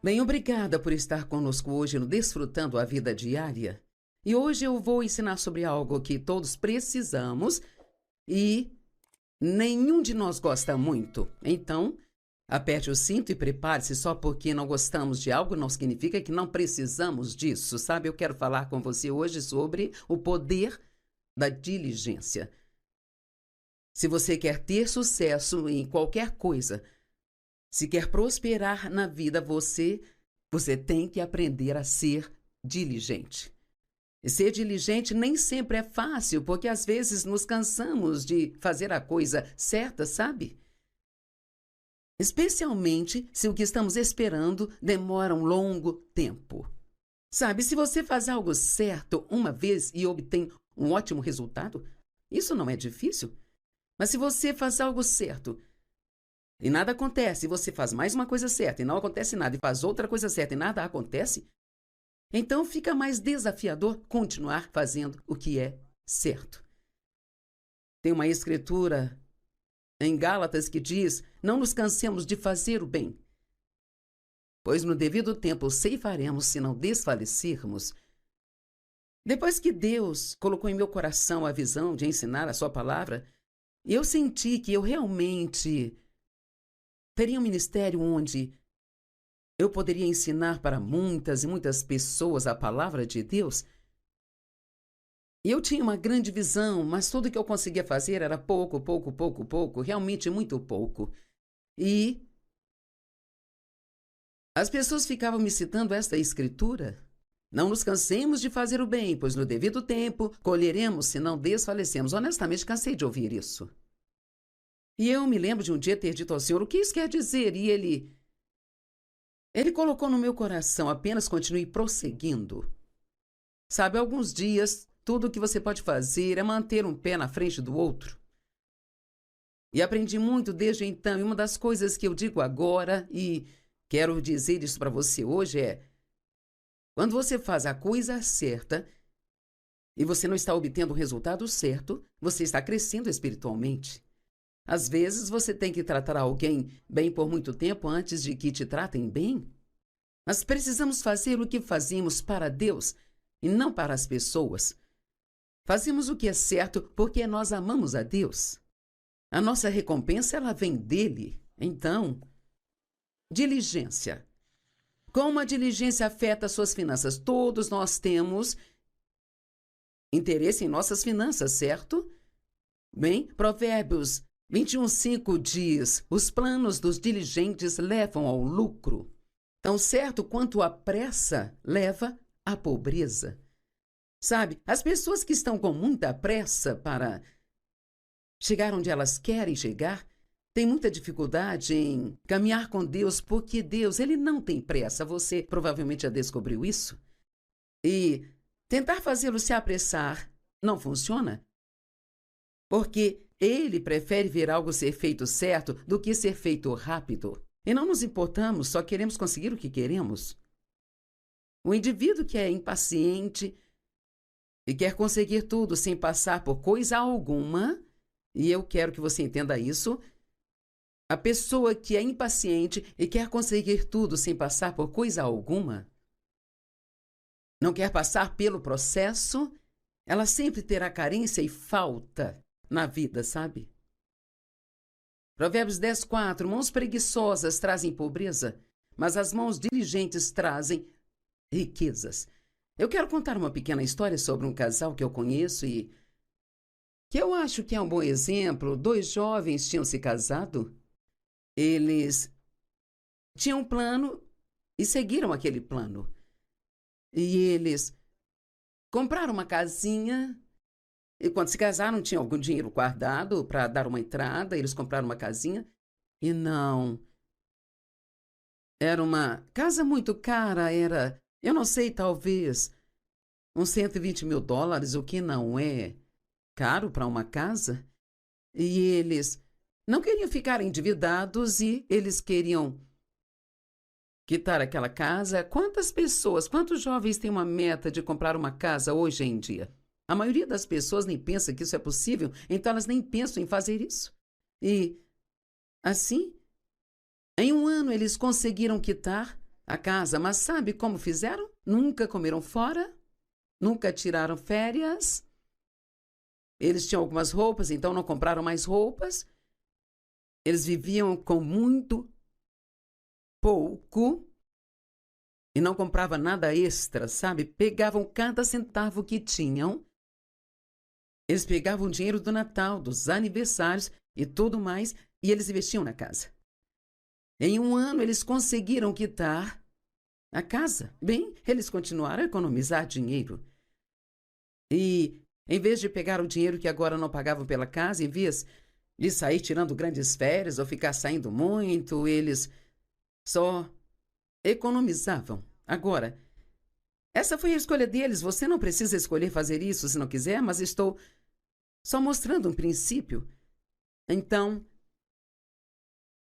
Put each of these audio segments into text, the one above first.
Bem, obrigada por estar conosco hoje no Desfrutando a Vida Diária. E hoje eu vou ensinar sobre algo que todos precisamos e nenhum de nós gosta muito. Então, aperte o cinto e prepare-se. Só porque não gostamos de algo não significa que não precisamos disso, sabe? Eu quero falar com você hoje sobre o poder da diligência. Se você quer ter sucesso em qualquer coisa, se quer prosperar na vida, você tem que aprender a ser diligente. E ser diligente nem sempre é fácil, porque às vezes nos cansamos de fazer a coisa certa, sabe? Especialmente se o que estamos esperando demora um longo tempo. Sabe, se você faz algo certo uma vez e obtém um ótimo resultado, isso não é difícil. Mas se você faz algo certo e nada acontece, e você faz mais uma coisa certa e não acontece nada, e faz outra coisa certa e nada acontece, então fica mais desafiador continuar fazendo o que é certo. Tem uma escritura em Gálatas que diz: não nos cansemos de fazer o bem, pois no devido tempo ceifaremos se não desfalecermos. Depois que Deus colocou em meu coração a visão de ensinar a sua palavra, eu senti que eu realmente teria um ministério onde eu poderia ensinar para muitas e muitas pessoas a palavra de Deus. E eu tinha uma grande visão, mas tudo que eu conseguia fazer era pouco, realmente muito pouco. E as pessoas ficavam me citando esta escritura: não nos cansemos de fazer o bem, pois no devido tempo colheremos se não desfalecemos. Honestamente, cansei de ouvir isso. E eu me lembro de um dia ter dito ao Senhor: o que isso quer dizer? E Ele colocou no meu coração: apenas continue prosseguindo. Sabe, alguns dias, tudo o que você pode fazer é manter um pé na frente do outro. E aprendi muito desde então, e uma das coisas que eu digo agora, e quero dizer isso para você hoje, é: quando você faz a coisa certa e você não está obtendo o resultado certo, você está crescendo espiritualmente. Às vezes você tem que tratar alguém bem por muito tempo antes de que te tratem bem. Mas precisamos fazer o que fazemos para Deus e não para as pessoas. Fazemos o que é certo porque nós amamos a Deus. A nossa recompensa, ela vem dele. Então, diligência. Como a diligência afeta as suas finanças? Todos nós temos interesse em nossas finanças, certo? Bem, Provérbios 21:5 diz: os planos dos diligentes levam ao lucro. Tão certo quanto a pressa leva à pobreza. Sabe, as pessoas que estão com muita pressa para chegar onde elas querem chegar têm muita dificuldade em caminhar com Deus, porque Deus, ele não tem pressa. Você provavelmente já descobriu isso. E tentar fazê-lo se apressar não funciona, porque ele prefere ver algo ser feito certo do que ser feito rápido. E não nos importamos, só queremos conseguir o que queremos. O indivíduo que é impaciente e quer conseguir tudo sem passar por coisa alguma, e eu quero que você entenda isso, a pessoa que é impaciente e quer conseguir tudo sem passar por coisa alguma, não quer passar pelo processo, ela sempre terá carência e falta na vida, sabe? Provérbios 10:4, mãos preguiçosas trazem pobreza, mas as mãos diligentes trazem riquezas. Eu quero contar uma pequena história sobre um casal que eu conheço e que eu acho que é um bom exemplo. Dois jovens tinham se casado, eles tinham um plano e seguiram aquele plano. E eles compraram uma casinha. E quando se casaram, tinham algum dinheiro guardado para dar uma entrada, eles compraram uma casinha. E não, era uma casa muito cara, eu não sei, talvez uns US$ 120 mil, o que não é caro para uma casa. E eles não queriam ficar endividados e eles queriam quitar aquela casa. Quantos jovens têm uma meta de comprar uma casa hoje em dia? A maioria das pessoas nem pensa que isso é possível, então elas nem pensam em fazer isso. E, assim, em um ano eles conseguiram quitar a casa, mas sabe como fizeram? Nunca comeram fora, nunca tiraram férias. Eles tinham algumas roupas, então não compraram mais roupas. Eles viviam com muito pouco e não compravam nada extra, sabe? Pegavam cada centavo que tinham. Eles pegavam o dinheiro do Natal, dos aniversários e tudo mais, e eles investiam na casa. Em um ano, eles conseguiram quitar a casa. Bem, eles continuaram a economizar dinheiro. E, em vez de pegar o dinheiro que agora não pagavam pela casa, em vez de sair tirando grandes férias ou ficar saindo muito, eles só economizavam. Agora, essa foi a escolha deles. Você não precisa escolher fazer isso se não quiser, mas estou só mostrando um princípio. Então,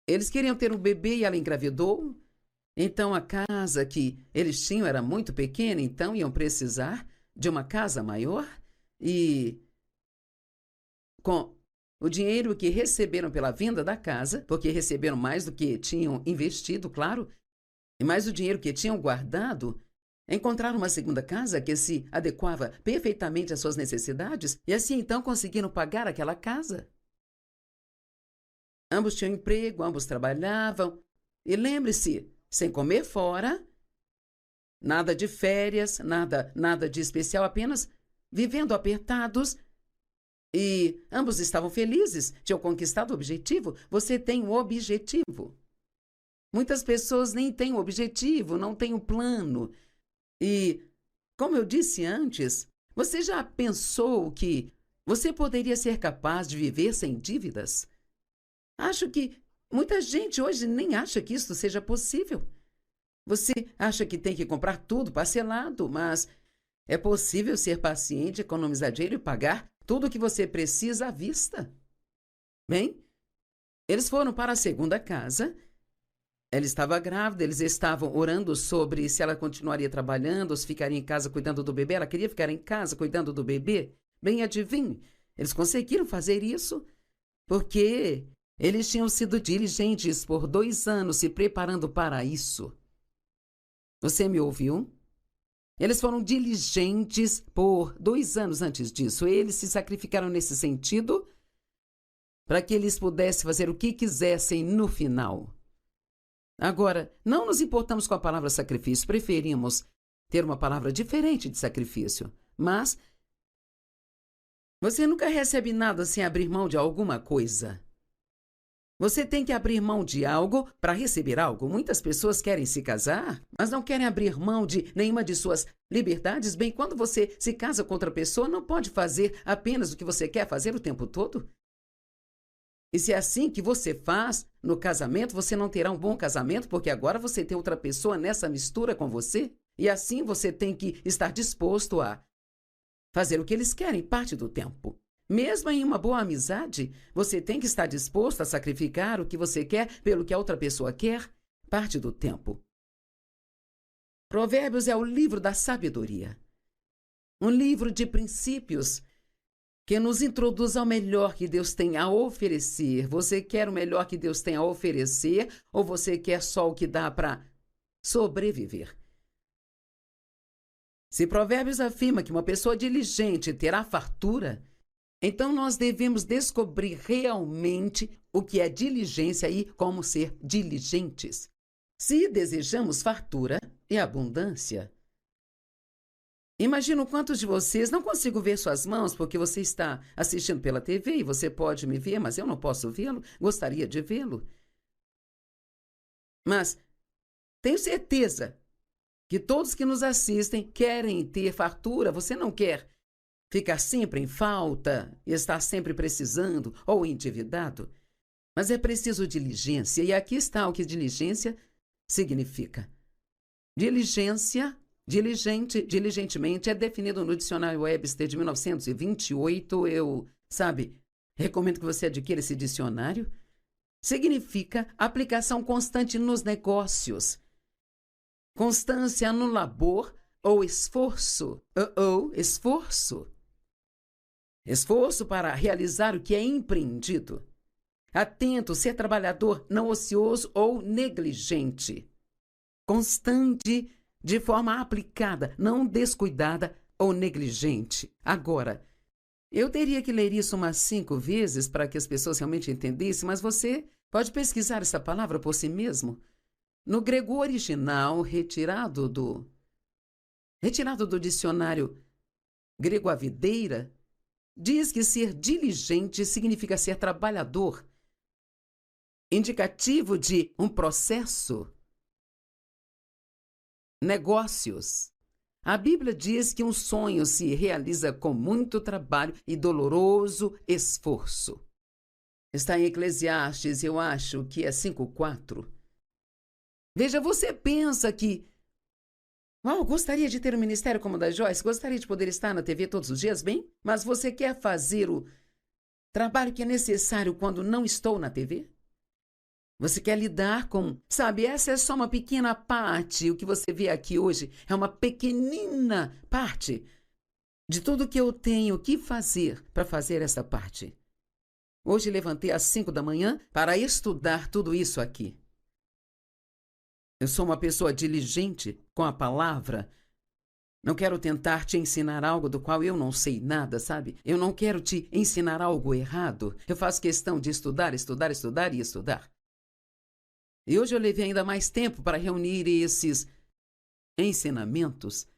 eles queriam ter um bebê e ela engravidou. Então, a casa que eles tinham era muito pequena, então iam precisar de uma casa maior. E com o dinheiro que receberam pela venda da casa, porque receberam mais do que tinham investido, claro, e mais o dinheiro que tinham guardado, encontraram uma segunda casa que se adequava perfeitamente às suas necessidades e assim então conseguiram pagar aquela casa. Ambos tinham emprego, ambos trabalhavam. E lembre-se, sem comer fora, nada de férias, nada de especial, apenas vivendo apertados. E ambos estavam felizes, tinham conquistado o objetivo. Você tem um objetivo. Muitas pessoas nem têm um objetivo, não têm um plano. E, como eu disse antes, você já pensou que você poderia ser capaz de viver sem dívidas? Acho que muita gente hoje nem acha que isso seja possível. Você acha que tem que comprar tudo parcelado, mas é possível ser paciente, economizar dinheiro e pagar tudo o que você precisa à vista. Bem, eles foram para a segunda casa. Ela estava grávida, eles estavam orando sobre se ela continuaria trabalhando ou se ficaria em casa cuidando do bebê. Ela queria ficar em casa cuidando do bebê. Bem, adivinhe, eles conseguiram fazer isso porque eles tinham sido diligentes por 2 anos se preparando para isso. Você me ouviu? Eles foram diligentes por 2 anos antes disso. Eles se sacrificaram nesse sentido para que eles pudessem fazer o que quisessem no final. Agora, não nos importamos com a palavra sacrifício, preferimos ter uma palavra diferente de sacrifício. Mas você nunca recebe nada sem abrir mão de alguma coisa. Você tem que abrir mão de algo para receber algo. Muitas pessoas querem se casar, mas não querem abrir mão de nenhuma de suas liberdades. Bem, quando você se casa com outra pessoa, não pode fazer apenas o que você quer fazer o tempo todo. E se é assim que você faz no casamento, você não terá um bom casamento, porque agora você tem outra pessoa nessa mistura com você. E assim você tem que estar disposto a fazer o que eles querem parte do tempo. Mesmo em uma boa amizade, você tem que estar disposto a sacrificar o que você quer pelo que a outra pessoa quer parte do tempo. Provérbios é o livro da sabedoria. Um livro de princípios que nos introduz ao melhor que Deus tem a oferecer. Você quer o melhor que Deus tem a oferecer ou você quer só o que dá para sobreviver? Se Provérbios afirma que uma pessoa diligente terá fartura, então nós devemos descobrir realmente o que é diligência e como ser diligentes. Se desejamos fartura e abundância, imagino quantos de vocês não consigo ver suas mãos porque você está assistindo pela TV e você pode me ver, mas eu não posso vê-lo, gostaria de vê-lo. Mas tenho certeza que todos que nos assistem querem ter fartura. Você não quer ficar sempre em falta e estar sempre precisando ou endividado. Mas é preciso diligência, e aqui está o que diligência significa. Diligência, diligentemente, é definido no dicionário Webster de 1928. Eu, recomendo que você adquira esse dicionário. Significa aplicação constante nos negócios, constância no labor ou esforço. Esforço para realizar o que é empreendido. Atento, ser trabalhador, não ocioso ou negligente. constante, de forma aplicada, não descuidada ou negligente. Agora, eu teria que ler isso umas 5 vezes para que as pessoas realmente entendessem, mas você pode pesquisar essa palavra por si mesmo. No grego original, retirado do dicionário grego a videira, diz que ser diligente significa ser trabalhador, indicativo de um processo, negócios. A Bíblia diz que um sonho se realiza com muito trabalho e doloroso esforço. Está em Eclesiastes, eu acho que é 5:4. Veja, você pensa que gostaria de ter um ministério como o da Joyce, gostaria de poder estar na TV todos os dias, bem? Mas você quer fazer o trabalho que é necessário quando não estou na TV? Você quer lidar com... Sabe, essa é só uma pequena parte. O que você vê aqui hoje é uma pequenina parte de tudo que eu tenho que fazer para fazer essa parte. Hoje levantei às 5 da manhã para estudar tudo isso aqui. Eu sou uma pessoa diligente com a palavra. Não quero tentar te ensinar algo do qual eu não sei nada, sabe? Eu não quero te ensinar algo errado. Eu faço questão de estudar, estudar, estudar e estudar. E hoje eu levei ainda mais tempo para reunir esses ensinamentos.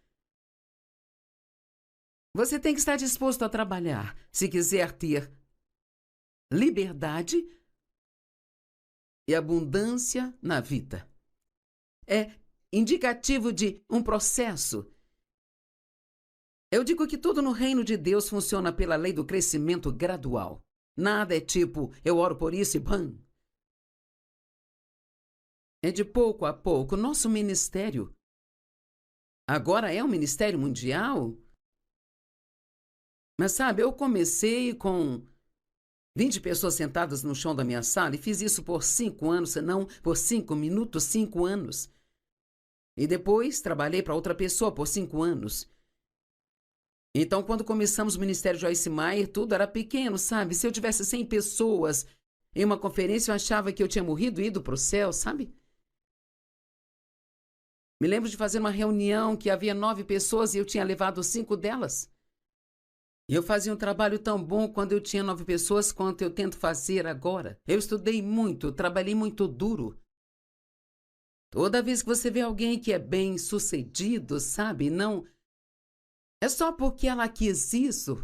Você tem que estar disposto a trabalhar se quiser ter liberdade e abundância na vida. É indicativo de um processo. Eu digo que tudo no reino de Deus funciona pela lei do crescimento gradual. Nada é tipo, eu oro por isso e bam. É de pouco a pouco. Nosso ministério agora é um ministério mundial. Mas sabe, eu comecei com 20 pessoas sentadas no chão da minha sala e fiz isso por 5 anos, não por 5 minutos, 5 anos. E depois trabalhei para outra pessoa por 5 anos. Então, quando começamos o Ministério Joyce Meyer, tudo era pequeno, sabe? Se eu tivesse 100 pessoas em uma conferência, eu achava que eu tinha morrido e ido para o céu, sabe? Me lembro de fazer uma reunião que havia 9 pessoas e eu tinha levado 5 delas. E eu fazia um trabalho tão bom quando eu tinha 9 pessoas quanto eu tento fazer agora. Eu estudei muito, trabalhei muito duro. Toda vez que você vê alguém que é bem sucedido, sabe, não é só porque ela quis isso,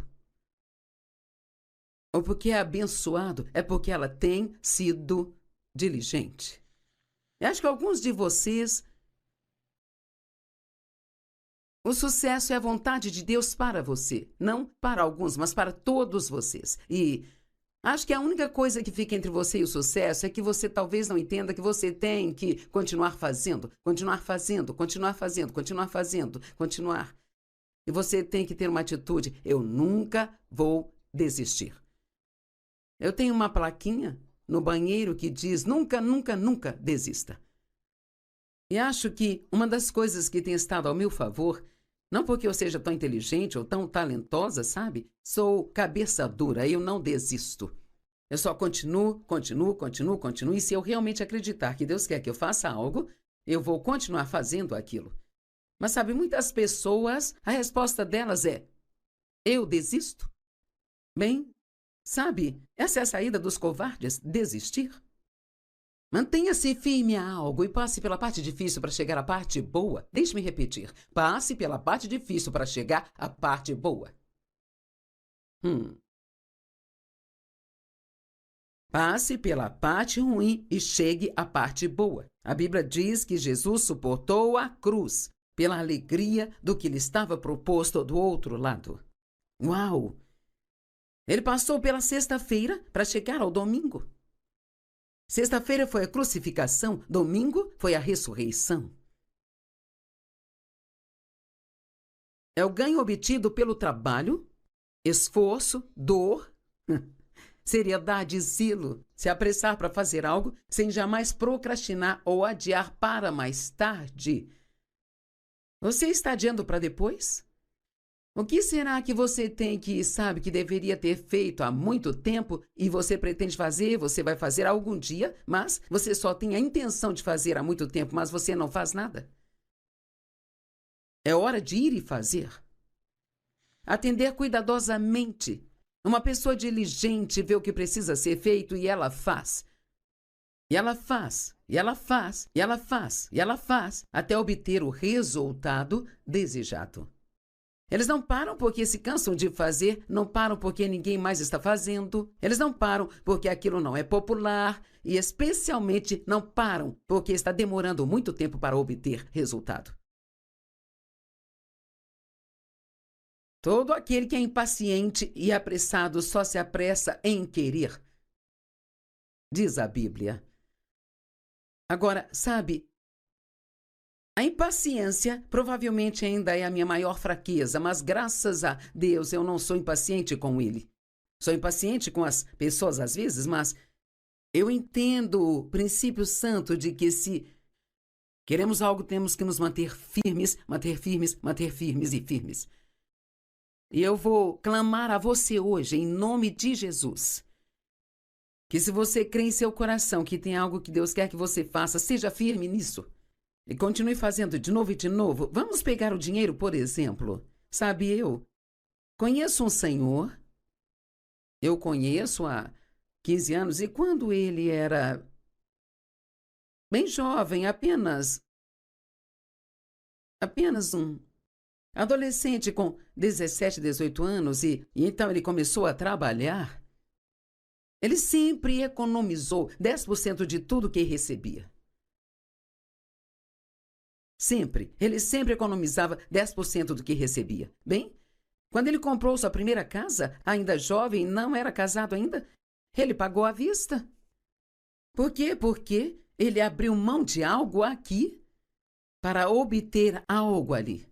ou porque é abençoado, é porque ela tem sido diligente. Eu acho que alguns de vocês, o sucesso é a vontade de Deus para você, não para alguns, mas para todos vocês. E acho que a única coisa que fica entre você e o sucesso é que você talvez não entenda que você tem que continuar fazendo, continuar fazendo, continuar fazendo, continuar fazendo, continuar. E você tem que ter uma atitude, eu nunca vou desistir. Eu tenho uma plaquinha no banheiro que diz, nunca, nunca, nunca desista. E acho que uma das coisas que tem estado ao meu favor, não porque eu seja tão inteligente ou tão talentosa, sabe? Sou cabeça dura, eu não desisto. Eu só continuo, e se eu realmente acreditar que Deus quer que eu faça algo, eu vou continuar fazendo aquilo. Mas sabe, muitas pessoas, a resposta delas é, eu desisto? Bem, sabe, essa é a saída dos covardes, desistir. Mantenha-se firme a algo e passe pela parte difícil para chegar à parte boa. Deixe-me repetir, passe pela parte difícil para chegar à parte boa. Passe pela parte ruim e chegue à parte boa. A Bíblia diz que Jesus suportou a cruz pela alegria do que lhe estava proposto do outro lado. Uau! Ele passou pela sexta-feira para chegar ao domingo. Sexta-feira foi a crucificação, domingo foi a ressurreição. É o ganho obtido pelo trabalho, esforço, dor, seriedade, zelo, se apressar para fazer algo sem jamais procrastinar ou adiar para mais tarde. Você está adiando para depois? O que será que você tem que sabe que deveria ter feito há muito tempo e você pretende fazer, você vai fazer algum dia, mas você só tem a intenção de fazer há muito tempo, mas você não faz nada? É hora de ir e fazer. Atender cuidadosamente. Uma pessoa diligente vê o que precisa ser feito e ela faz. E ela faz, e ela faz, e ela faz, e ela faz, até obter o resultado desejado. Eles não param porque se cansam de fazer, não param porque ninguém mais está fazendo, eles não param porque aquilo não é popular e, especialmente, não param porque está demorando muito tempo para obter resultado. Todo aquele que é impaciente e apressado só se apressa em querer, diz a Bíblia. Agora, sabe, a impaciência provavelmente ainda é a minha maior fraqueza, mas graças a Deus eu não sou impaciente com ele. Sou impaciente com as pessoas às vezes, mas eu entendo o princípio santo de que se queremos algo, temos que nos manter firmes, manter firmes, manter firmes e firmes. E eu vou clamar a você hoje, em nome de Jesus, que se você crê em seu coração que tem algo que Deus quer que você faça, seja firme nisso. E continue fazendo de novo e de novo. Vamos pegar o dinheiro, por exemplo. Sabe, eu conheço um senhor, eu conheço há 15 anos, e quando ele era bem jovem, apenas um adolescente com 17, 18 anos, e então ele começou a trabalhar, ele sempre economizou 10% de tudo que recebia. Sempre. Ele sempre economizava 10% do que recebia. Bem, quando ele comprou sua primeira casa, ainda jovem, não era casado ainda, ele pagou à vista. Por quê? Porque ele abriu mão de algo aqui para obter algo ali.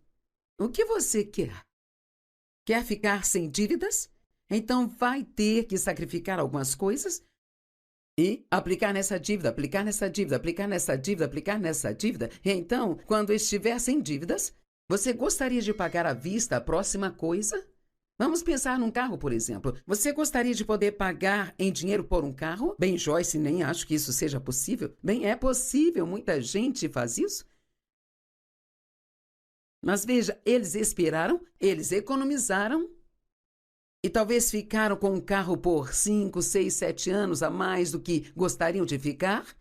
O que você quer? Quer ficar sem dívidas? Então vai ter que sacrificar algumas coisas e aplicar nessa dívida, aplicar nessa dívida, aplicar nessa dívida, aplicar nessa dívida. E então, quando estiver sem dívidas, você gostaria de pagar à vista a próxima coisa? Vamos pensar num carro, por exemplo. Você gostaria de poder pagar em dinheiro por um carro? Bem, Joyce, nem acho que isso seja possível. Bem, é possível, muita gente faz isso. Mas veja, eles esperaram, eles economizaram e talvez ficaram com um carro por 5, 6, 7 anos a mais do que gostariam de ficar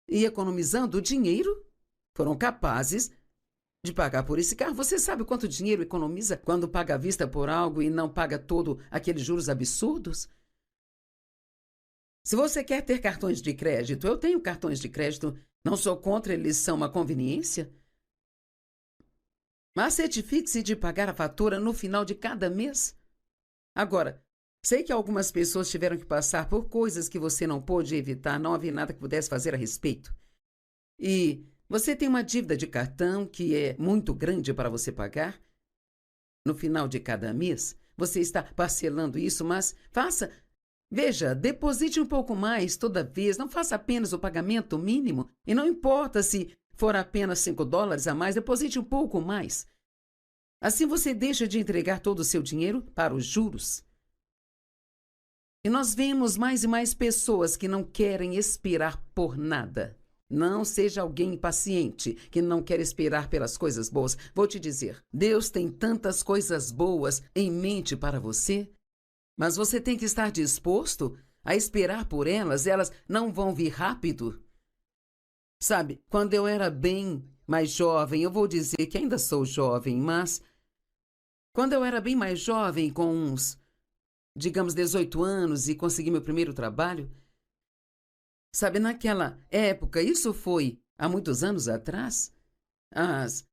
e economizando dinheiro, foram capazes de pagar por esse carro. Você sabe quanto dinheiro economiza quando paga à vista por algo e não paga todo aqueles juros absurdos? Se você quer ter cartões de crédito, eu tenho cartões de crédito, não sou contra, eles são uma conveniência. Mas certifique-se de pagar a fatura no final de cada mês. Agora, sei que algumas pessoas tiveram que passar por coisas que você não pôde evitar, não havia nada que pudesse fazer a respeito. E você tem uma dívida de cartão que é muito grande para você pagar. No final de cada mês, você está parcelando isso, mas veja, deposite um pouco mais toda vez, não faça apenas o pagamento mínimo, e não importa se for apenas $5 a mais, deposite um pouco mais. Assim você deixa de entregar todo o seu dinheiro para os juros. E nós vemos mais e mais pessoas que não querem esperar por nada. Não seja alguém impaciente que não quer esperar pelas coisas boas. Vou te dizer, Deus tem tantas coisas boas em mente para você, mas você tem que estar disposto a esperar por elas. Elas não vão vir rápido. Sabe, quando eu era bem mais jovem, eu vou dizer que ainda sou jovem, mas quando eu era bem mais jovem, com uns, digamos, 18 anos e consegui meu primeiro trabalho, sabe, naquela época, isso foi há muitos anos atrás, as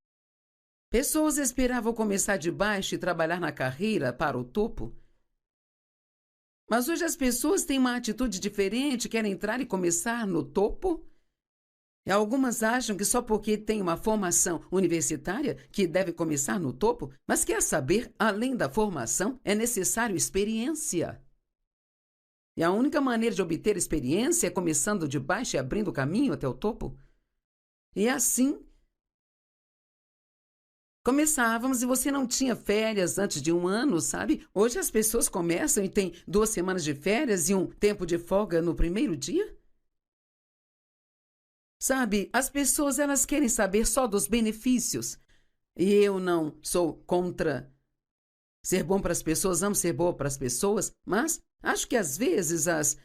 pessoas esperavam começar de baixo e trabalhar na carreira para o topo. Mas hoje as pessoas têm uma atitude diferente, querem entrar e começar no topo. E algumas acham que só porque tem uma formação universitária que deve começar no topo, mas quer saber, além da formação, é necessário experiência. E a única maneira de obter experiência é começando de baixo e abrindo o caminho até o topo. E assim, Começávamos e você não tinha férias antes de um ano, sabe? Hoje as pessoas começam e têm 2 semanas de férias e um tempo de folga no primeiro dia. Sabe, as pessoas elas querem saber só dos benefícios. E eu não sou contra ser bom para as pessoas, amo ser boa para as pessoas, mas acho que às vezes as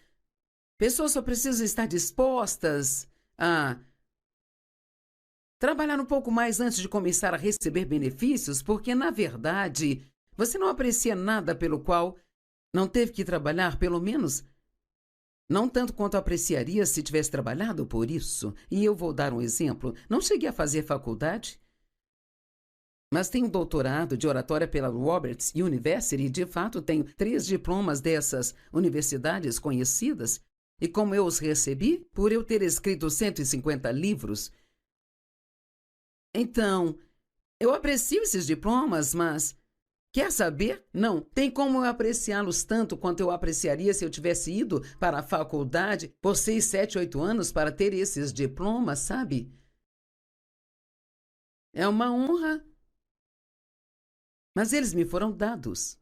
pessoas só precisam estar dispostas a trabalhar um pouco mais antes de começar a receber benefícios, porque, na verdade, você não aprecia nada pelo qual não teve que trabalhar, pelo menos não tanto quanto apreciaria se tivesse trabalhado por isso. E eu vou dar um exemplo. Não cheguei a fazer faculdade, mas tenho doutorado de oratória pela Roberts University e, de fato, tenho 3 diplomas dessas universidades conhecidas. E como eu os recebi? Por eu ter escrito 150 livros. Então, eu aprecio esses diplomas, mas quer saber? Não tem como eu apreciá-los tanto quanto eu apreciaria se eu tivesse ido para a faculdade por 6, 7, 8 anos para ter esses diplomas, sabe? É uma honra, mas eles me foram dados.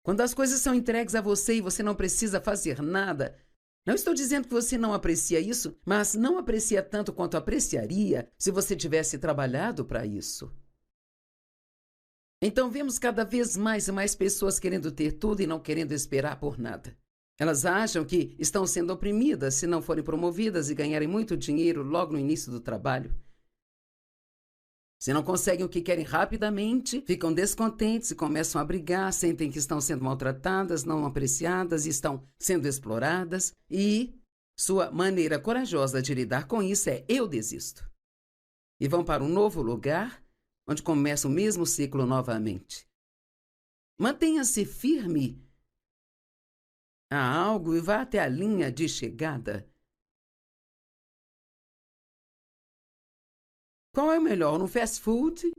Quando as coisas são entregues a você e você não precisa fazer nada, não estou dizendo que você não aprecia isso, mas não aprecia tanto quanto apreciaria se você tivesse trabalhado para isso. Então vemos cada vez mais e mais pessoas querendo ter tudo e não querendo esperar por nada. Elas acham que estão sendo oprimidas se não forem promovidas e ganharem muito dinheiro logo no início do trabalho. Se não conseguem o que querem rapidamente, ficam descontentes e começam a brigar, sentem que estão sendo maltratadas, não apreciadas e estão sendo exploradas. E sua maneira corajosa de lidar com isso é: eu desisto. E vão para um novo lugar, onde começa o mesmo ciclo novamente. Mantenha-se firme a algo e vá até a linha de chegada. Qual é o melhor, no fast food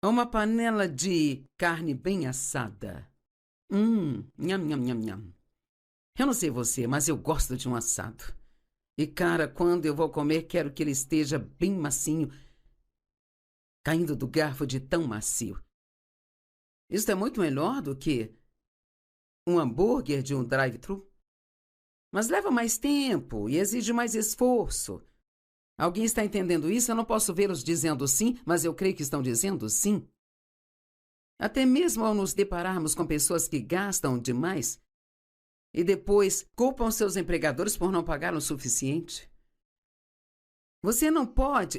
ou uma panela de carne bem assada? Nham, nham, nham, nham. Eu não sei você, mas eu gosto de um assado. E, cara, quando eu vou comer, quero que ele esteja bem macio, caindo do garfo de tão macio. Isso é muito melhor do que um hambúrguer de um drive-thru. Mas leva mais tempo e exige mais esforço. Alguém está entendendo isso? Eu não posso vê-los dizendo sim, mas eu creio que estão dizendo sim. Até mesmo ao nos depararmos com pessoas que gastam demais e depois culpam seus empregadores por não pagar o suficiente. Você não pode.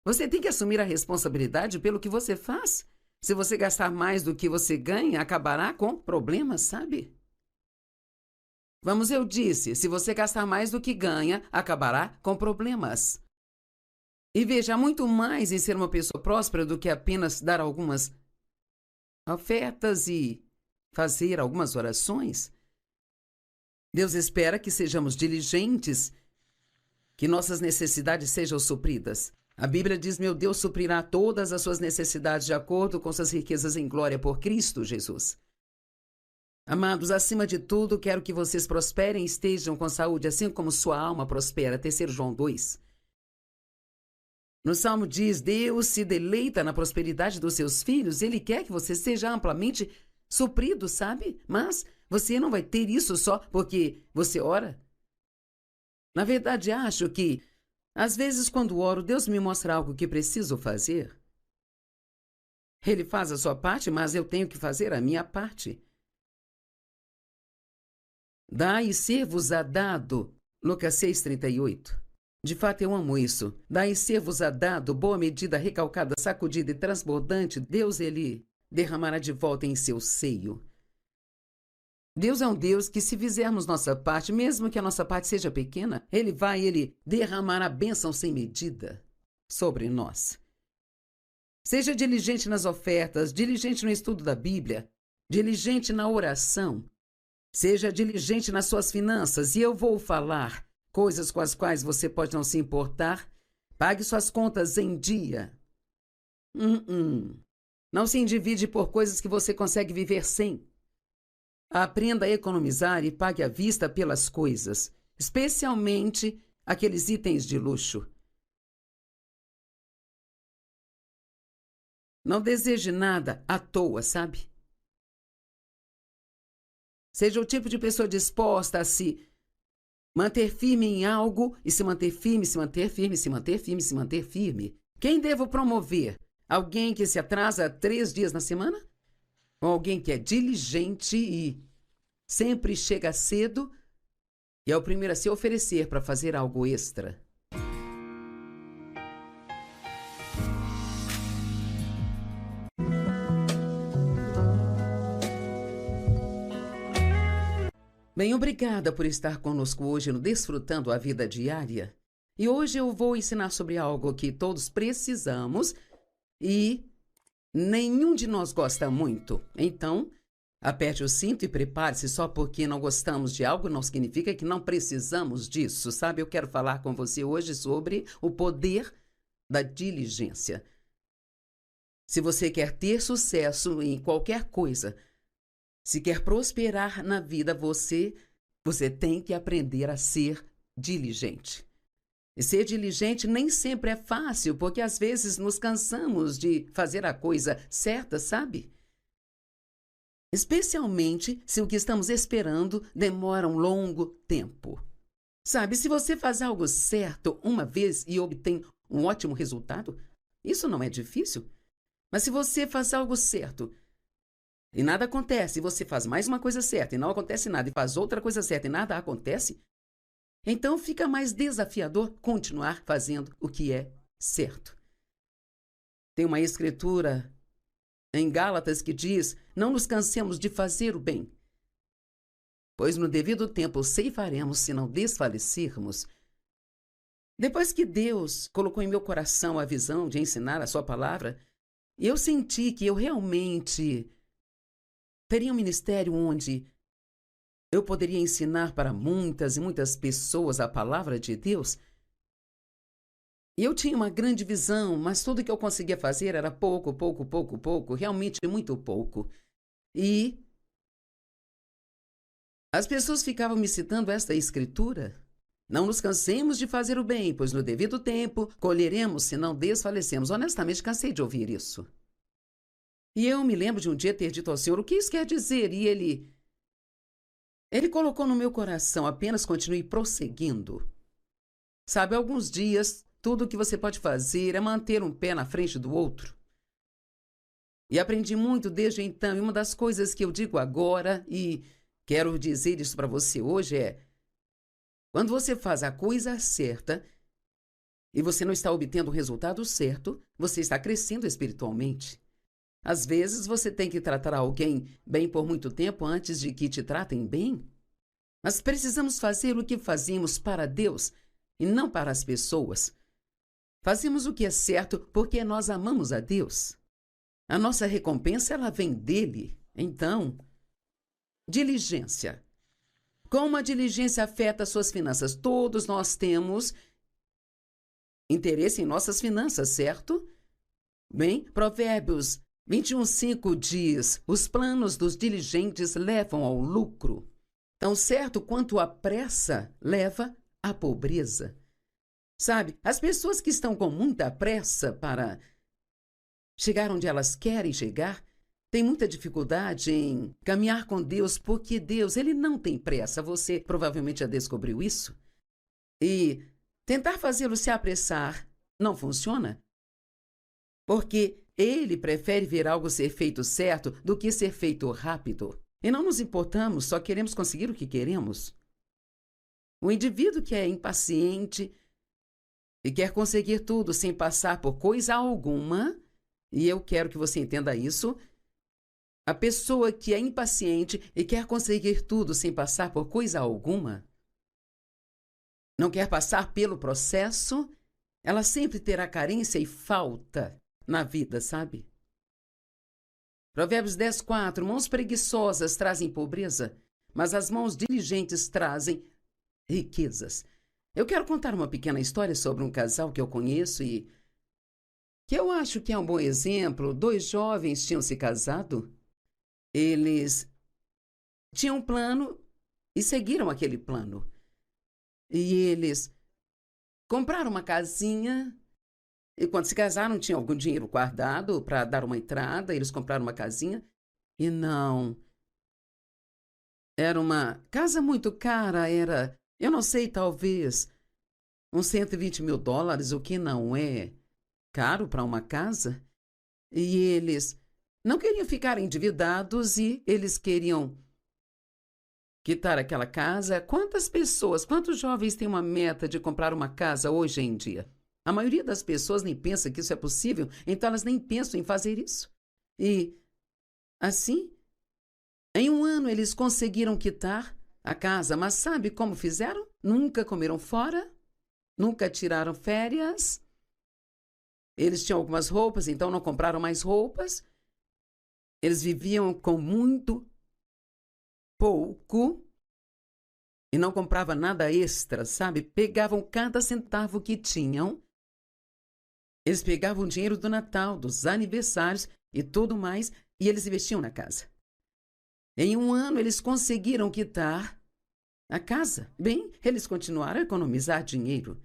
Você tem que assumir a responsabilidade pelo que você faz. Se você gastar mais do que você ganha, acabará com problemas, sabe? Vamos, eu disse, se você gastar mais do que ganha, acabará com problemas. E veja, há muito mais em ser uma pessoa próspera do que apenas dar algumas ofertas e fazer algumas orações. Deus espera que sejamos diligentes, que nossas necessidades sejam supridas. A Bíblia diz: meu Deus suprirá todas as suas necessidades de acordo com suas riquezas em glória por Cristo Jesus. Amados, acima de tudo, quero que vocês prosperem e estejam com saúde, assim como sua alma prospera. 3 João 2. No Salmo diz: Deus se deleita na prosperidade dos seus filhos. Ele quer que você seja amplamente suprido, sabe? Mas você não vai ter isso só porque você ora. Na verdade, acho que, às vezes, quando oro, Deus me mostra algo que preciso fazer. Ele faz a sua parte, mas eu tenho que fazer a minha parte. Dai e ser-vos-á dado. Lucas 6,38. De fato, eu amo isso. Dai e ser-vos-á dado, boa medida, recalcada, sacudida e transbordante, Deus, Ele derramará de volta em seu seio. Deus é um Deus que, se fizermos nossa parte, mesmo que a nossa parte seja pequena, Ele derramará bênção sem medida sobre nós. Seja diligente nas ofertas, diligente no estudo da Bíblia, diligente na oração. Seja diligente nas suas finanças, e eu vou falar coisas com as quais você pode não se importar. Pague suas contas em dia. Não se endivide por coisas que você consegue viver sem. Aprenda a economizar e pague à vista pelas coisas, especialmente aqueles itens de luxo. Não deseje nada à toa, sabe? Seja o tipo de pessoa disposta a se manter firme em algo e se manter firme, se manter firme, se manter firme, se manter firme. Quem devo promover? Alguém que se atrasa 3 dias na semana? Ou alguém que é diligente e sempre chega cedo e é o primeiro a se oferecer para fazer algo extra? Bem, obrigada por estar conosco hoje no Desfrutando a Vida Diária. E hoje eu vou ensinar sobre algo que todos precisamos e nenhum de nós gosta muito. Então, aperte o cinto e prepare-se. Só porque não gostamos de algo não significa que não precisamos disso, sabe? Eu quero falar com você hoje sobre o poder da diligência. Se você quer ter sucesso em qualquer coisa, se quer prosperar na vida, você tem que aprender a ser diligente. E ser diligente nem sempre é fácil, porque às vezes nos cansamos de fazer a coisa certa, sabe? Especialmente se o que estamos esperando demora um longo tempo. Sabe, se você faz algo certo uma vez e obtém um ótimo resultado, isso não é difícil. Mas se você faz algo certo e nada acontece, e você faz mais uma coisa certa e não acontece nada, e faz outra coisa certa e nada acontece, então fica mais desafiador continuar fazendo o que é certo. Tem uma escritura em Gálatas que diz: não nos cansemos de fazer o bem, pois no devido tempo ceifaremos se não desfalecermos. Depois que Deus colocou em meu coração a visão de ensinar a sua palavra, eu senti que eu realmente teria um ministério onde eu poderia ensinar para muitas e muitas pessoas a palavra de Deus. E eu tinha uma grande visão, mas tudo que eu conseguia fazer era pouco, realmente muito pouco. E as pessoas ficavam me citando esta escritura: não nos cansemos de fazer o bem, pois no devido tempo colheremos se não desfalecemos. Honestamente, cansei de ouvir isso. E eu me lembro de um dia ter dito ao Senhor: o que isso quer dizer? E Ele colocou no meu coração: apenas continue prosseguindo. Sabe, alguns dias, tudo o que você pode fazer é manter um pé na frente do outro. E aprendi muito desde então. E uma das coisas que eu digo agora, e quero dizer isso para você hoje, é: quando você faz a coisa certa e você não está obtendo o resultado certo, você está crescendo espiritualmente. Às vezes você tem que tratar alguém bem por muito tempo antes de que te tratem bem. Mas precisamos fazer o que fazemos para Deus e não para as pessoas. Fazemos o que é certo porque nós amamos a Deus. A nossa recompensa, ela vem dele. Então, diligência. Como a diligência afeta suas finanças? Todos nós temos interesse em nossas finanças, certo? Bem, Provérbios 21:5 diz: os planos dos diligentes levam ao lucro. Tão certo quanto a pressa leva à pobreza. Sabe, as pessoas que estão com muita pressa para chegar onde elas querem chegar têm muita dificuldade em caminhar com Deus, porque Deus, ele não tem pressa. Você provavelmente já descobriu isso. E tentar fazê-lo se apressar não funciona, porque ele prefere ver algo ser feito certo do que ser feito rápido. E não nos importamos, só queremos conseguir o que queremos. O indivíduo que é impaciente e quer conseguir tudo sem passar por coisa alguma, e eu quero que você entenda isso, a pessoa que é impaciente e quer conseguir tudo sem passar por coisa alguma, não quer passar pelo processo, ela sempre terá carência e falta na vida, sabe? Provérbios 10:4, mãos preguiçosas trazem pobreza, mas as mãos diligentes trazem riquezas. Eu quero contar uma pequena história sobre um casal que eu conheço e que eu acho que é um bom exemplo. 2 jovens tinham se casado, eles tinham um plano e seguiram aquele plano. E eles compraram uma casinha E quando se casaram, tinham algum dinheiro guardado para dar uma entrada, eles compraram uma casinha. E não, era uma casa muito cara, era, eu não sei, talvez uns US$ 120 mil, o que não é caro para uma casa. E eles não queriam ficar endividados e eles queriam quitar aquela casa. Quantas pessoas, quantos jovens têm uma meta de comprar uma casa hoje em dia? A maioria das pessoas nem pensa que isso é possível, então elas nem pensam em fazer isso. E, assim, em um ano eles conseguiram quitar a casa, mas sabe como fizeram? Nunca comeram fora, nunca tiraram férias. Eles tinham algumas roupas, então não compraram mais roupas. Eles viviam com muito pouco e não compravam nada extra, sabe? Pegavam cada centavo que tinham. Eles pegavam o dinheiro do Natal, dos aniversários e tudo mais, e eles investiam na casa. Em um ano, eles conseguiram quitar a casa. Bem, eles continuaram a economizar dinheiro.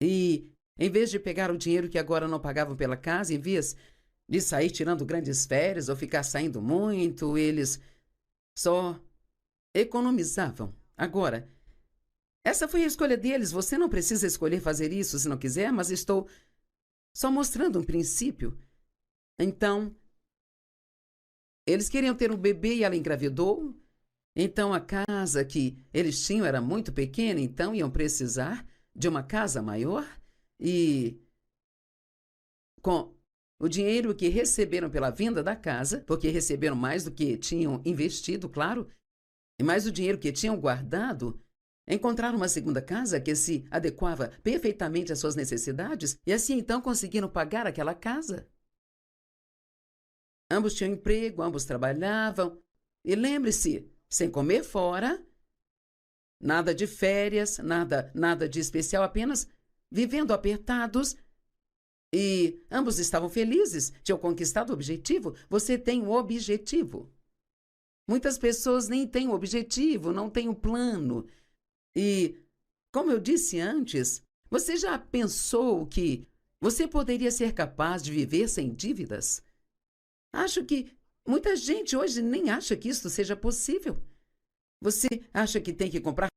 E, em vez de pegar o dinheiro que agora não pagavam pela casa, em vez de sair tirando grandes férias ou ficar saindo muito, eles só economizavam. Agora, essa foi a escolha deles. Você não precisa escolher fazer isso se não quiser, mas estou só mostrando um princípio. Então, eles queriam ter um bebê e ela engravidou. Então, a casa que eles tinham era muito pequena, então iam precisar de uma casa maior. E com o dinheiro que receberam pela venda da casa, porque receberam mais do que tinham investido, claro, e mais o dinheiro que tinham guardado, encontraram uma segunda casa que se adequava perfeitamente às suas necessidades e assim então conseguiram pagar aquela casa. Ambos tinham emprego, ambos trabalhavam. E lembre-se, sem comer fora, nada de férias, nada de especial, apenas vivendo apertados. E ambos estavam felizes, tinham conquistado o objetivo. Você tem um objetivo. Muitas pessoas nem têm um objetivo, não têm um plano. E, como eu disse antes, você já pensou que você poderia ser capaz de viver sem dívidas? Acho que muita gente hoje nem acha que isso seja possível. Você acha que tem que comprar?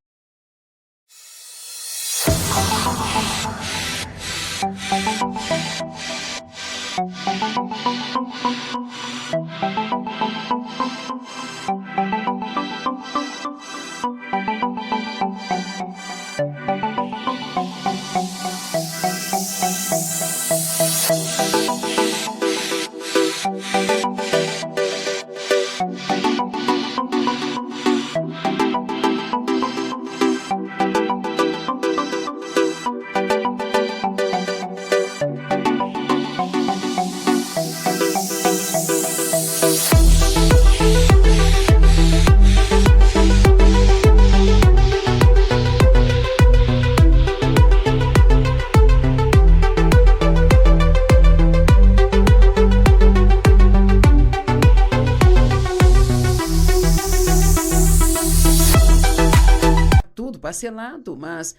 Tudo parcelado, mas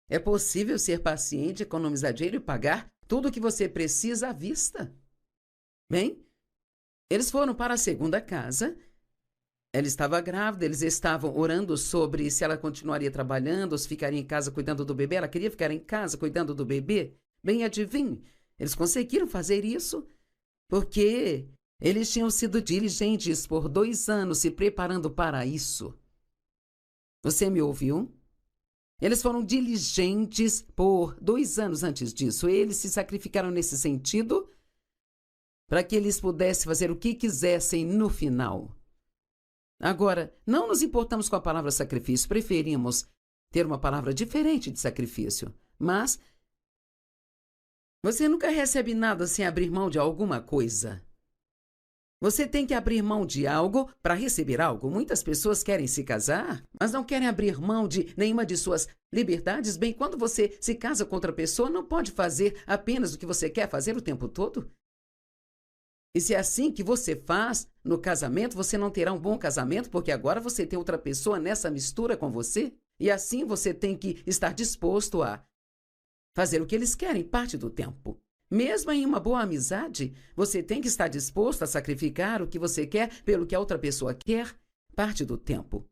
é possível ser paciente, economizar dinheiro e pagar tudo o que você precisa à vista. Bem, eles foram para a segunda casa. Ela estava grávida, eles estavam orando sobre se ela continuaria trabalhando ou se ficaria em casa cuidando do bebê. Ela queria ficar em casa cuidando do bebê. Bem, adivinhe, eles conseguiram fazer isso porque eles tinham sido diligentes por 2 anos se preparando para isso. Você me ouviu? Eles foram diligentes por 2 anos antes disso. Eles se sacrificaram nesse sentido para que eles pudessem fazer o que quisessem no final. Agora, não nos importamos com a palavra sacrifício, preferimos ter uma palavra diferente de sacrifício. Mas você nunca recebe nada sem abrir mão de alguma coisa. Você tem que abrir mão de algo para receber algo. Muitas pessoas querem se casar, mas não querem abrir mão de nenhuma de suas liberdades. Bem, quando você se casa com outra pessoa, não pode fazer apenas o que você quer fazer o tempo todo. E se é assim que você faz no casamento, você não terá um bom casamento, porque agora você tem outra pessoa nessa mistura com você. E assim você tem que estar disposto a fazer o que eles querem parte do tempo. Mesmo em uma boa amizade, você tem que estar disposto a sacrificar o que você quer pelo que a outra pessoa quer parte do tempo.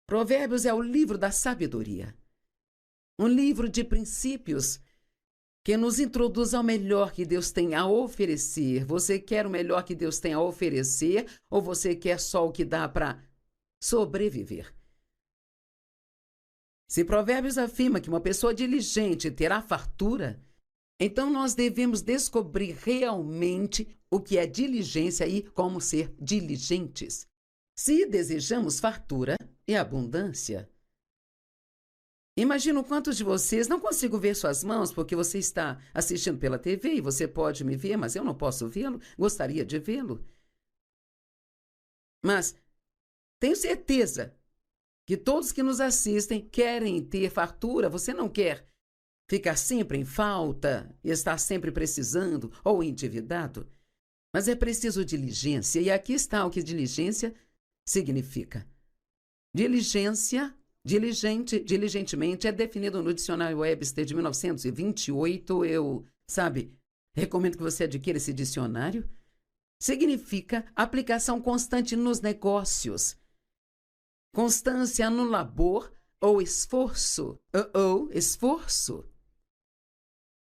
Provérbios é o livro da sabedoria. Um livro de princípios que nos introduz ao melhor que Deus tem a oferecer. Você quer o melhor que Deus tem a oferecer ou você quer só o que dá para sobreviver? Se Provérbios afirma que uma pessoa diligente terá fartura, então nós devemos descobrir realmente o que é diligência e como ser diligentes. Se desejamos fartura e abundância, imagino quantos de vocês não consigo ver suas mãos porque você está assistindo pela TV e você pode me ver, mas eu não posso vê-lo, gostaria de vê-lo. Mas tenho certeza que todos que nos assistem querem ter fartura. Você não quer ficar sempre em falta e estar sempre precisando ou endividado, mas é preciso diligência, e aqui está o que diligência significa. Diligência, diligentemente, é definido no dicionário Webster de 1928. Recomendo que você adquira esse dicionário. Significa aplicação constante nos negócios, constância no labor ou esforço.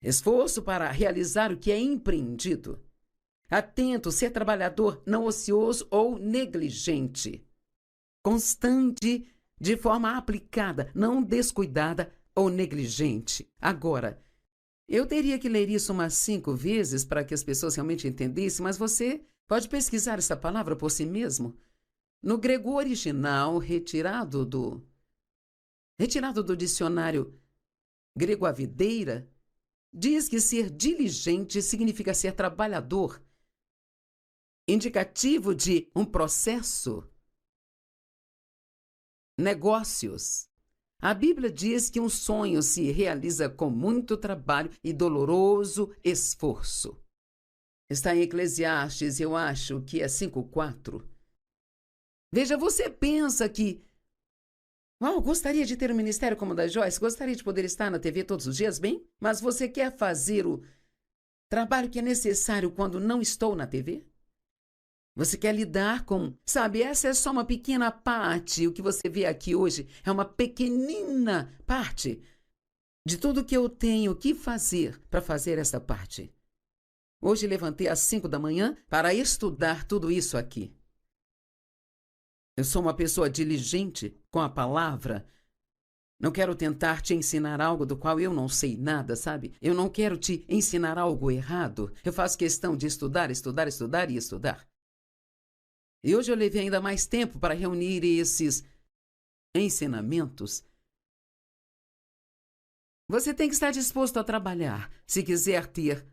Esforço para realizar o que é empreendido. Atento, ser trabalhador, não ocioso ou negligente. Constante, de forma aplicada, não descuidada ou negligente. Agora, eu teria que ler isso umas 5 vezes para que as pessoas realmente entendessem, mas você pode pesquisar essa palavra por si mesmo. No grego original, retirado do dicionário grego A Videira, diz que ser diligente significa ser trabalhador, indicativo de um processo, negócios. A Bíblia diz que um sonho se realiza com muito trabalho e doloroso esforço. Está em Eclesiastes, eu acho que é 5:4. Veja, você pensa que gostaria de ter um ministério como o da Joyce, gostaria de poder estar na TV todos os dias, bem, mas você quer fazer o trabalho que é necessário quando não estou na TV? Você quer lidar com... essa é só uma pequena parte. O que você vê aqui hoje é uma pequenina parte de tudo que eu tenho que fazer para fazer essa parte. Hoje levantei às 5 da manhã para estudar tudo isso aqui. Eu sou uma pessoa diligente com a palavra. Não quero tentar te ensinar algo do qual eu não sei nada, sabe? Eu não quero te ensinar algo errado. Eu faço questão de estudar, estudar, estudar e estudar. E hoje eu levei ainda mais tempo para reunir esses ensinamentos. Você tem que estar disposto a trabalhar se quiser ter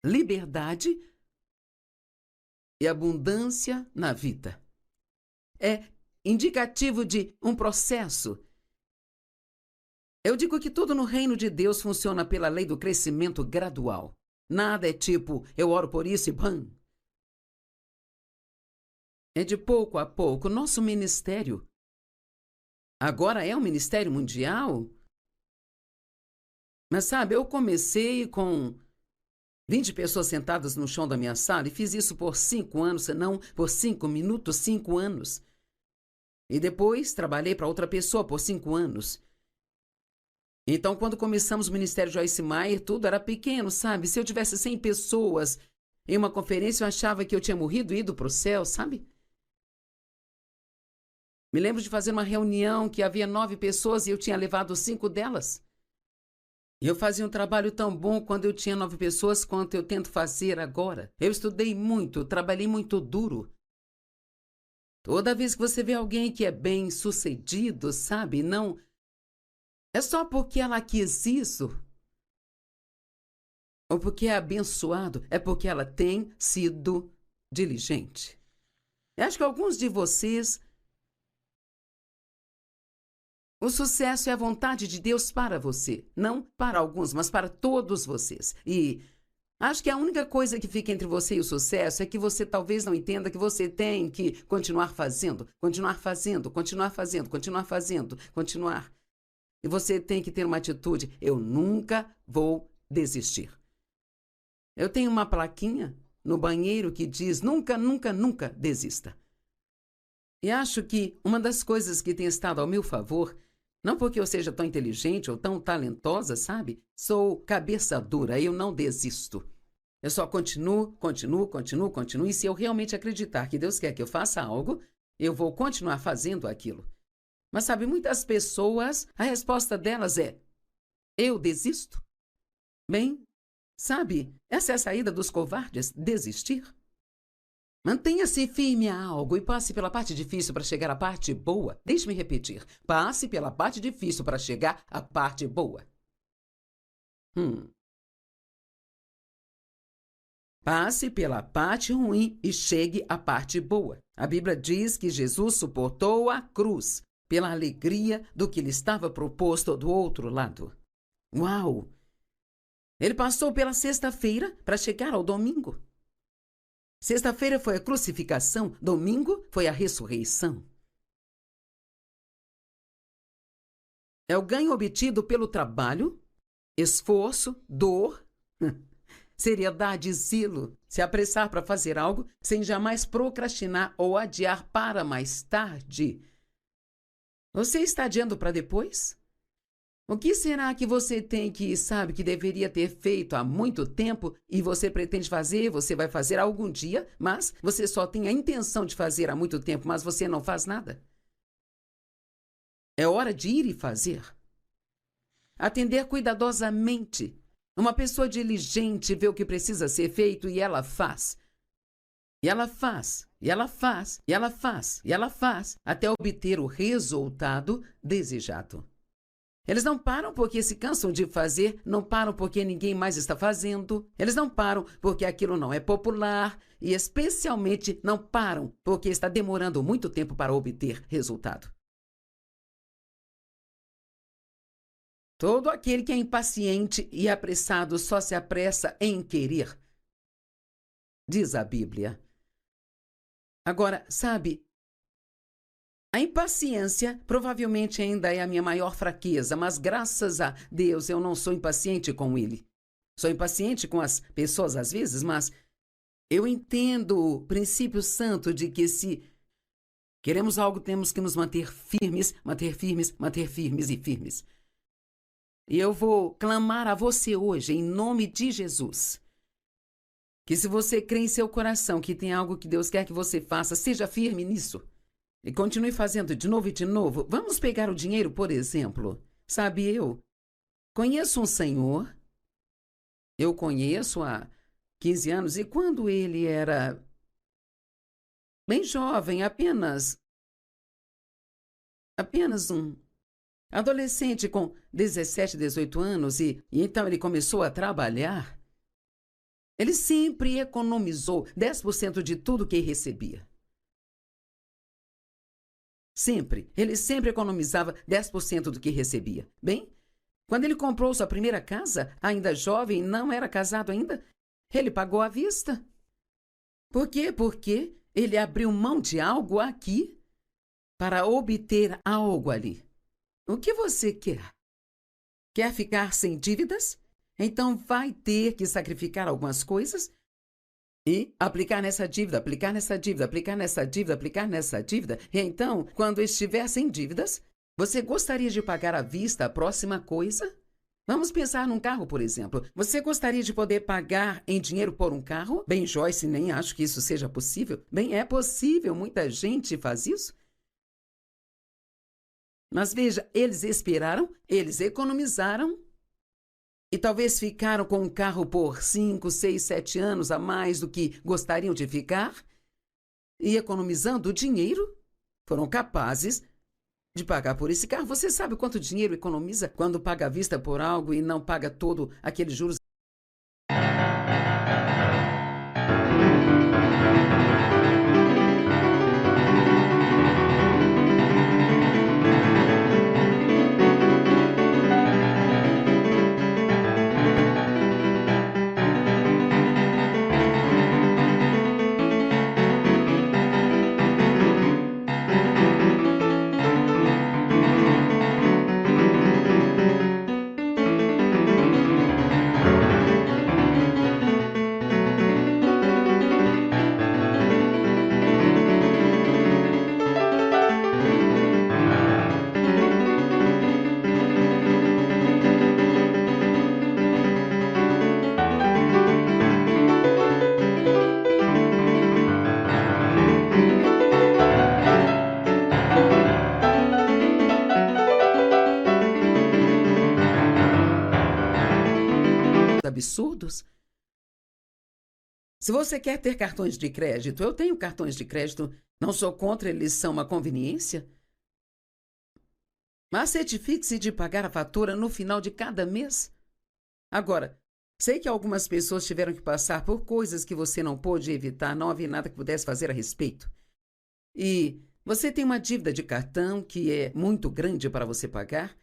liberdade e abundância na vida. É indicativo de um processo. Eu digo que tudo no reino de Deus funciona pela lei do crescimento gradual. Nada é tipo, eu oro por isso e bam! É de pouco a pouco. Nosso ministério agora é um ministério mundial. Mas eu comecei com 20 pessoas sentadas no chão da minha sala e fiz isso por 5 anos, não por 5 minutos, 5 anos. E depois trabalhei para outra pessoa por 5 anos. Então, quando começamos o Ministério Joyce Meyer, tudo era pequeno, sabe? Se eu tivesse 100 pessoas em uma conferência, eu achava que eu tinha morrido e ido para o céu, sabe? Me lembro de fazer uma reunião que havia 9 pessoas e eu tinha levado 5 delas. E eu fazia um trabalho tão bom quando eu tinha 9 pessoas quanto eu tento fazer agora. Eu estudei muito, trabalhei muito duro. Toda vez que você vê alguém que é bem sucedido, sabe, não é só porque ela quis isso ou porque é abençoado, é porque ela tem sido diligente. Eu acho que alguns de vocês, o sucesso é a vontade de Deus para você. Não para alguns, mas para todos vocês. E acho que a única coisa que fica entre você e o sucesso é que você talvez não entenda que você tem que continuar fazendo, continuar fazendo, continuar fazendo, continuar fazendo, continuar. e você tem que ter uma atitude: eu nunca vou desistir. Eu tenho uma plaquinha no banheiro que diz: nunca, nunca, nunca desista. E acho que uma das coisas que tem estado ao meu favor, não porque eu seja tão inteligente ou tão talentosa, sabe? Sou cabeça dura, eu não desisto. Eu só continuo, e se eu realmente acreditar que Deus quer que eu faça algo, eu vou continuar fazendo aquilo. Mas sabe, muitas pessoas, a resposta delas é: eu desisto? Bem, sabe, essa é a saída dos covardes, desistir. Mantenha-se firme a algo e passe pela parte difícil para chegar à parte boa. Deixe-me repetir, passe pela parte difícil para chegar à parte boa. Passe pela parte ruim e chegue à parte boa. A Bíblia diz que Jesus suportou a cruz pela alegria do que lhe estava proposto do outro lado. Uau! Ele passou pela sexta-feira para chegar ao domingo. Sexta-feira foi a crucificação, domingo foi a ressurreição. É o ganho obtido pelo trabalho, esforço, dor, seriedade e zelo, se apressar para fazer algo sem jamais procrastinar ou adiar para mais tarde. Você está adiando para depois? O que será que você tem que sabe que deveria ter feito há muito tempo e você pretende fazer, você vai fazer algum dia, mas você só tem a intenção de fazer há muito tempo, mas você não faz nada? É hora de ir e fazer. Atender cuidadosamente. Uma pessoa diligente vê o que precisa ser feito e ela faz. E ela faz, e ela faz, e ela faz, e ela faz, até obter o resultado desejado. Eles não param porque se cansam de fazer, não param porque ninguém mais está fazendo, eles não param porque aquilo não é popular e especialmente não param porque está demorando muito tempo para obter resultado. Todo aquele que é impaciente e apressado só se apressa em querer, diz a Bíblia. Agora, sabe, a impaciência provavelmente ainda é a minha maior fraqueza, mas graças a Deus eu não sou impaciente com ele. Sou impaciente com as pessoas às vezes, mas eu entendo o princípio santo de que se queremos algo, temos que nos manter firmes, manter firmes, manter firmes e firmes. E eu vou clamar a você hoje, em nome de Jesus, que se você crê em seu coração que tem algo que Deus quer que você faça, seja firme nisso. E continue fazendo de novo e de novo. Vamos pegar o dinheiro, por exemplo. Sabe, eu conheço um senhor, eu conheço há 15 anos, e quando ele era bem jovem, apenas um adolescente com 17, 18 anos, e então ele começou a trabalhar, ele sempre economizou 10% de tudo que recebia. Sempre. Ele sempre economizava 10% do que recebia. Bem, quando ele comprou sua primeira casa, ainda jovem, não era casado ainda, ele pagou à vista. Por quê? Porque ele abriu mão de algo aqui para obter algo ali. O que você quer? Quer ficar sem dívidas? Então vai ter que sacrificar algumas coisas e aplicar nessa dívida, aplicar nessa dívida, aplicar nessa dívida, aplicar nessa dívida. E então, quando estiver sem dívidas, você gostaria de pagar à vista a próxima coisa? Vamos pensar num carro, por exemplo. Você gostaria de poder pagar em dinheiro por um carro? Bem, Joyce, nem acho que isso seja possível. Bem, é possível, muita gente faz isso. Mas veja, eles esperaram, eles economizaram e talvez ficaram com um carro por 5, 6, 7 anos a mais do que gostariam de ficar e economizando dinheiro, foram capazes de pagar por esse carro. Você sabe quanto dinheiro economiza quando paga à vista por algo e não paga todo aqueles juros? absurdos? Se você quer ter cartões de crédito, eu tenho cartões de crédito, não sou contra, eles são uma conveniência. Mas certifique-se de pagar a fatura no final de cada mês. Agora, sei que algumas pessoas tiveram que passar por coisas que você não pôde evitar, não havia nada que pudesse fazer a respeito. E você tem uma dívida de cartão que é muito grande para você pagar.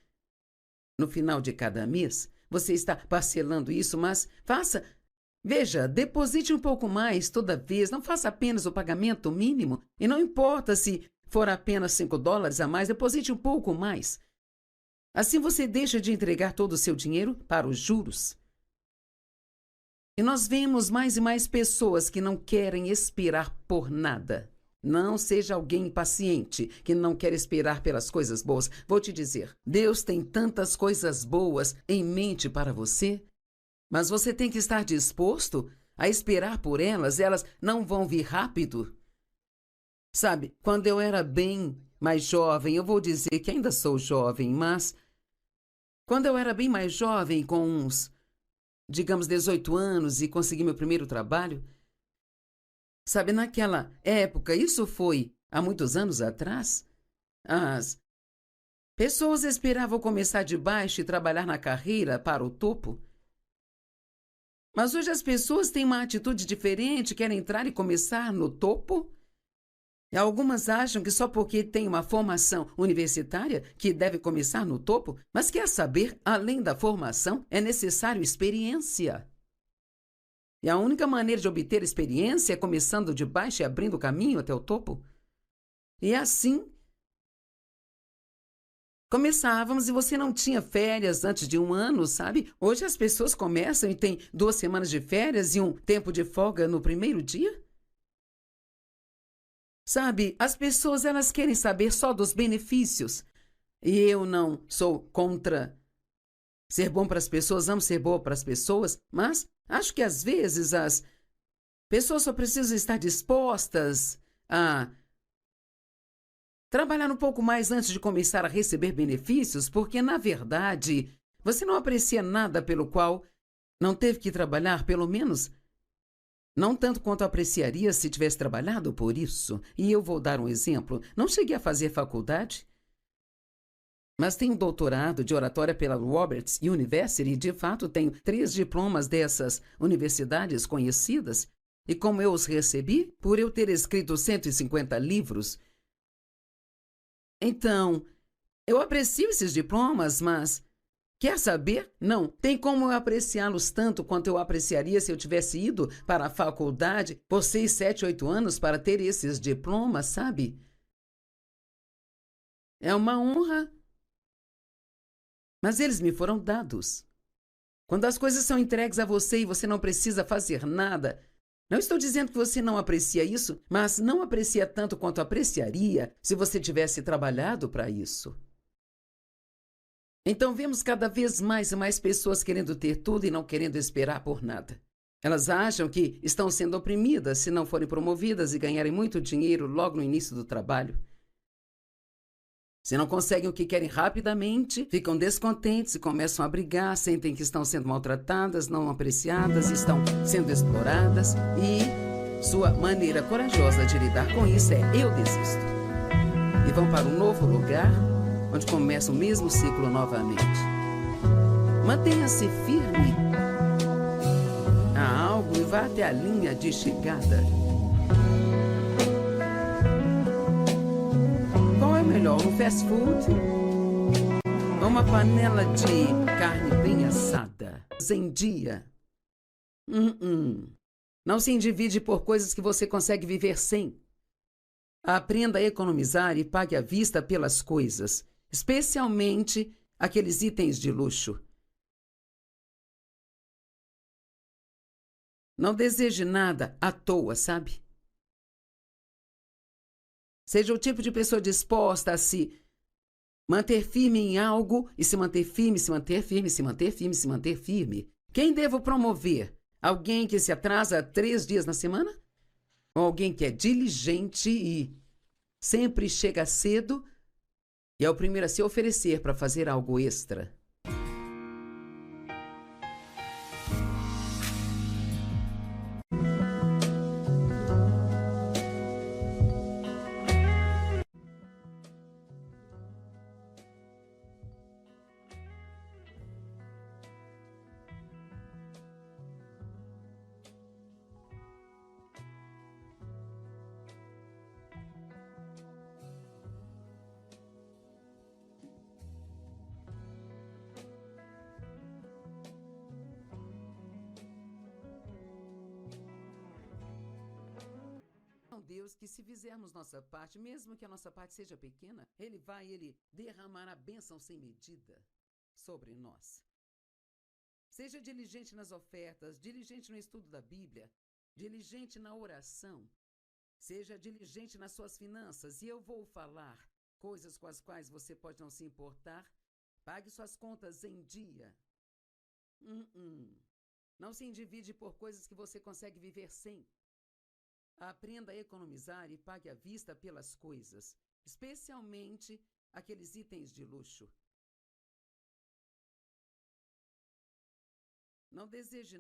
No final de cada mês, você está parcelando isso, mas veja, deposite um pouco mais toda vez, não faça apenas o pagamento mínimo, e não importa se for apenas $5 a mais, deposite um pouco mais. Assim você deixa de entregar todo o seu dinheiro para os juros. E nós vemos mais e mais pessoas que não querem esperar por nada. Não seja alguém impaciente, que não quer esperar pelas coisas boas. Vou te dizer, Deus tem tantas coisas boas em mente para você, mas você tem que estar disposto a esperar por elas. Elas não vão vir rápido. Sabe, quando eu era bem mais jovem, eu vou dizer que ainda sou jovem, mas quando eu era bem mais jovem, com uns, digamos, 18 anos e consegui meu primeiro trabalho, sabe, naquela época, isso foi há muitos anos atrás, as pessoas esperavam começar de baixo e trabalhar na carreira para o topo. Mas hoje as pessoas têm uma atitude diferente, querem entrar e começar no topo. E algumas acham que só porque tem uma formação universitária que deve começar no topo, mas quer saber, além da formação, é necessário experiência. E a única maneira de obter experiência é começando de baixo e abrindo o caminho até o topo. E assim, começávamos e você não tinha férias antes de um ano, sabe? Hoje as pessoas começam e têm 2 semanas de férias e um tempo de folga no primeiro dia. Sabe, as pessoas elas querem saber só dos benefícios. E eu não sou contra ser bom para as pessoas, amo ser boa para as pessoas, mas acho que às vezes as pessoas só precisam estar dispostas a trabalhar um pouco mais antes de começar a receber benefícios, porque, na verdade, você não aprecia nada pelo qual não teve que trabalhar, pelo menos não tanto quanto apreciaria se tivesse trabalhado por isso. E eu vou dar um exemplo. Não cheguei a fazer faculdade, mas tenho um doutorado de oratória pela Roberts University e, de fato, tenho 3 diplomas dessas universidades conhecidas. E como eu os recebi? Por eu ter escrito 150 livros. Então, eu aprecio esses diplomas, mas quer saber? Não tem como eu apreciá-los tanto quanto eu apreciaria se eu tivesse ido para a faculdade por 6, 7, 8 anos para ter esses diplomas, sabe? É uma honra, mas eles me foram dados. Quando as coisas são entregues a você e você não precisa fazer nada, não estou dizendo que você não aprecia isso, mas não aprecia tanto quanto apreciaria se você tivesse trabalhado para isso. Então vemos cada vez mais e mais pessoas querendo ter tudo e não querendo esperar por nada. Elas acham que estão sendo oprimidas se não forem promovidas e ganharem muito dinheiro logo no início do trabalho. Se não conseguem o que querem rapidamente, ficam descontentes e começam a brigar, sentem que estão sendo maltratadas, não apreciadas, estão sendo exploradas e sua maneira corajosa de lidar com isso é eu desisto. E vão para um novo lugar, onde começa o mesmo ciclo novamente. Mantenha-se firme a algo e vá até a linha de chegada. Qual é melhor, um fast food ou uma panela de carne bem assada? Em dia. Não se endivide por coisas que você consegue viver sem. Aprenda a economizar e pague à vista pelas coisas, especialmente aqueles itens de luxo. Não deseje nada à toa, sabe? Seja o tipo de pessoa disposta a se manter firme em algo e se manter firme, se manter firme, se manter firme, se manter firme. Quem devo promover? Alguém que se atrasa 3 dias na semana? Ou alguém que é diligente e sempre chega cedo e é o primeiro a se oferecer para fazer algo extra? Deus que, se fizermos nossa parte, mesmo que a nossa parte seja pequena, Ele derramará bênção sem medida sobre nós. Seja diligente nas ofertas, diligente no estudo da Bíblia, diligente na oração. Seja diligente nas suas finanças, e eu vou falar coisas com as quais você pode não se importar. Pague suas contas em dia. Não se endivide por coisas que você consegue viver sem. Aprenda a economizar e pague à vista pelas coisas, especialmente aqueles itens de luxo. Não deseje